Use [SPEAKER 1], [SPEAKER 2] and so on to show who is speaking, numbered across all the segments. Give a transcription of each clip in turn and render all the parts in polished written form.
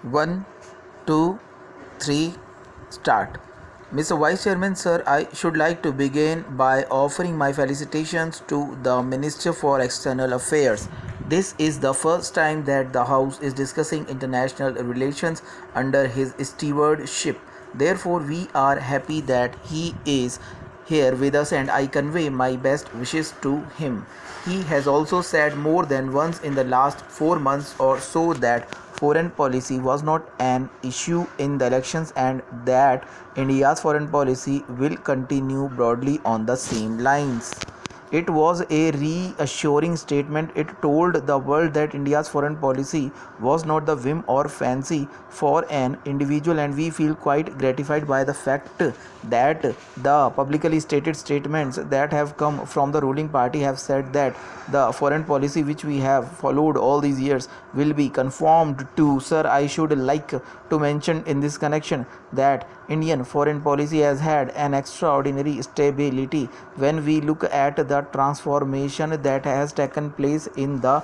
[SPEAKER 1] One, two, three, start. Mr. Vice Chairman, sir, I should like to begin by offering my felicitations to the Minister for External Affairs. This is the first time that the House is discussing international relations under his stewardship. Therefore, we are happy that he is here with us and I convey my best wishes to him. He has also said more than once in the last 4 months or so that foreign policy was not an issue in the elections and that India's foreign policy will continue broadly on the same lines. It was a reassuring statement. It told the world that India's foreign policy was not the whim or fancy for an individual, and we feel quite gratified by the fact that the publicly stated statements that have come from the ruling party have said that the foreign policy which we have followed all these years will be conformed to. Sir, I should like to mention in this connection that Indian foreign policy has had an extraordinary stability when we look at the transformation that has taken place in the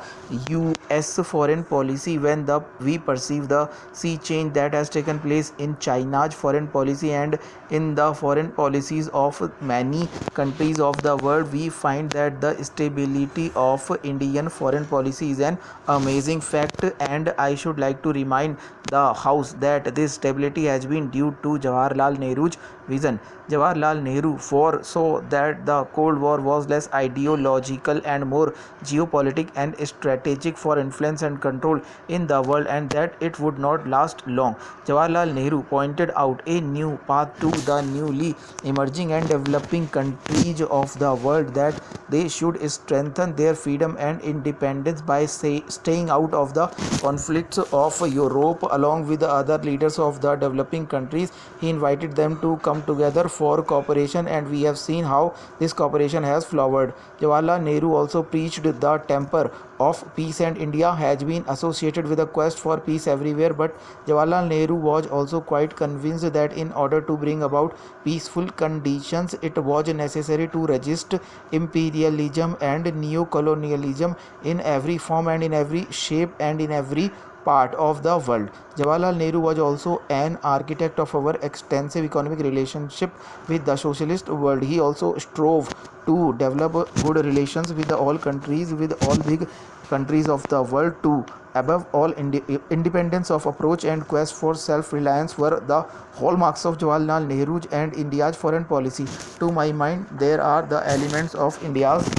[SPEAKER 1] US foreign policy, when we perceive the sea change that has taken place in China's foreign policy and in the foreign policies of many countries of the world. We find that the stability of Indian foreign policy is an amazing fact, and I should like to remind the House that this stability has been due to Jawaharlal Nehru's vision. Jawaharlal Nehru foresaw that the Cold War was less ideological and more geopolitical and strategic for influence and control in the world, and that it would not last long. Jawaharlal Nehru pointed out a new path to the newly emerging and developing countries of the world, that they should strengthen their freedom and independence by staying out of the conflicts of Europe. Along with the other leaders of the developing countries, he invited them to come together for cooperation, and we have seen how this cooperation has flowered. Jawaharlal Nehru also preached the temper of peace, and India has been associated with a quest for peace everywhere, but Jawaharlal Nehru was also quite convinced that in order to bring about peaceful conditions, it was necessary to resist imperialism and neo-colonialism in every form and in every shape and in every part of the world. Jawaharlal Nehru was also an architect of our extensive economic relationship with the socialist world. He also strove to develop good relations with all countries, with all big countries of the world too. Above all, independence of approach and quest for self-reliance were the hallmarks of Jawaharlal Nehru's and India's foreign policy. To my mind, there are the elements of India's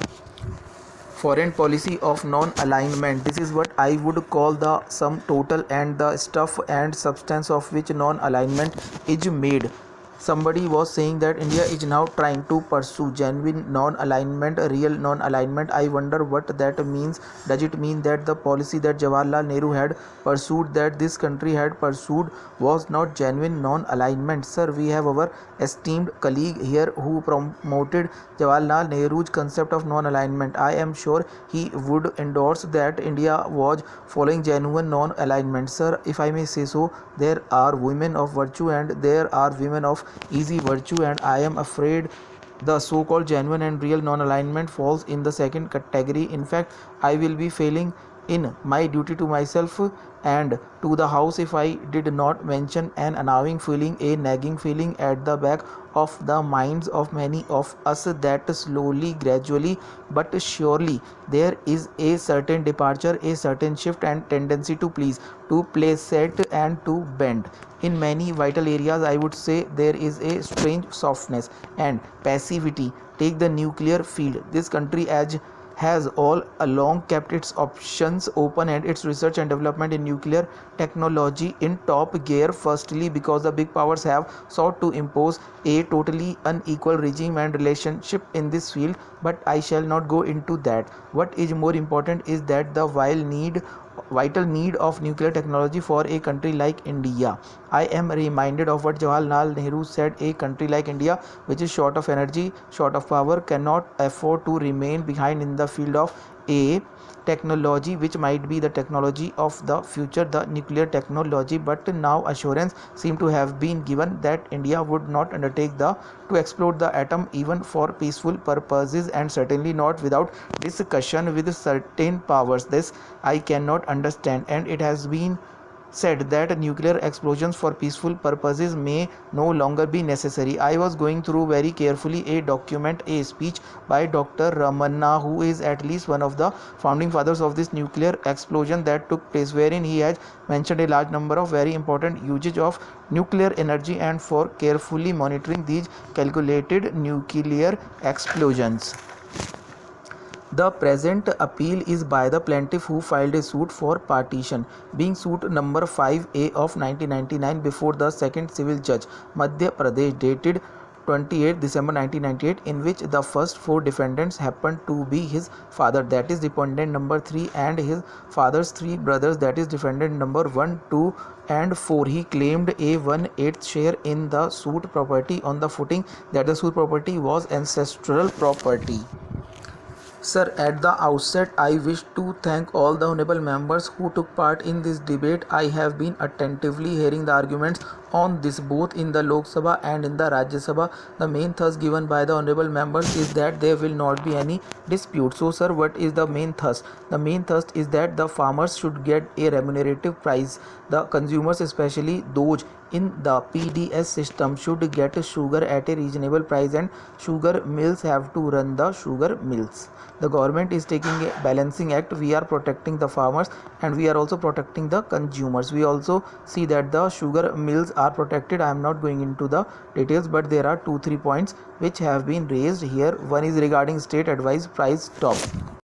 [SPEAKER 1] foreign policy of non-alignment. This is what I would call the sum total and the stuff and substance of which non-alignment is made. Somebody was saying that India is now trying to pursue genuine non-alignment, real non-alignment. I wonder what that means. Does it mean that the policy that Jawaharlal Nehru had pursued, that this country had pursued, was not genuine non-alignment? Sir, we have our esteemed colleague here who promoted Jawaharlal Nehru's concept of non-alignment. I am sure he would endorse that India was following genuine non-alignment. Sir, if I may say so, there are women of virtue and there are women of easy virtue, and I am afraid the so-called genuine and real non-alignment falls in the second category. In fact, I will be failing in my duty to myself and to the House if I did not mention an annoying feeling, a nagging feeling at the back of the minds of many of us, that slowly, gradually but surely there is a certain departure, a certain shift and tendency to please, to play set and to bend. In many vital areas, I would say there is a strange softness and passivity. Take the nuclear field. This country has all along kept its options open and its research and development in nuclear technology in top gear. Firstly, because the big powers have sought to impose a totally unequal regime and relationship in this field, but I shall not go into that. What is more important is that the vital need of nuclear technology for a country like India. I am reminded of what Jawaharlal Nehru said: a country like India, which is short of energy, short of power, cannot afford to remain behind in the field of a technology which might be the technology of the future, the nuclear technology. But now assurance seemed to have been given that India would not undertake to explode the atom even for peaceful purposes, and certainly not without discussion with certain powers. This I cannot understand, and it has been said that nuclear explosions for peaceful purposes may no longer be necessary. I was going through very carefully a document, a speech by Dr. Ramanna, who is at least one of the founding fathers of this nuclear explosion that took place, wherein he has mentioned a large number of very important usage of nuclear energy and for carefully monitoring these calculated nuclear explosions. The present appeal is by the plaintiff who filed a suit for partition, being suit number 5A of 1999 before the second civil judge, Madhya Pradesh, dated 28 December 1998, in which the first four defendants happened to be his father, that is defendant number 3, and his father's three brothers, that is defendant number 1, 2 and 4. He claimed a 1/8 share in the suit property on the footing that the suit property was ancestral property. Sir, at the outset, I wish to thank all the honorable members who took part in this debate. I have been attentively hearing the arguments on this both in the Lok Sabha and in the Rajya Sabha. The main thrust given by the honorable members is that there will not be any dispute. So, sir, what is the main thrust? The main thrust is that the farmers should get a remunerative price. The consumers, especially those in the PDS system, should get sugar at a reasonable price, and sugar mills have to run the sugar mills. The government is taking a balancing act. We are protecting the farmers and we are also protecting the consumers. We also see that the sugar mills are protected. I am not going into the details, but there are 2-3 points which have been raised here. One is regarding state advised price stop.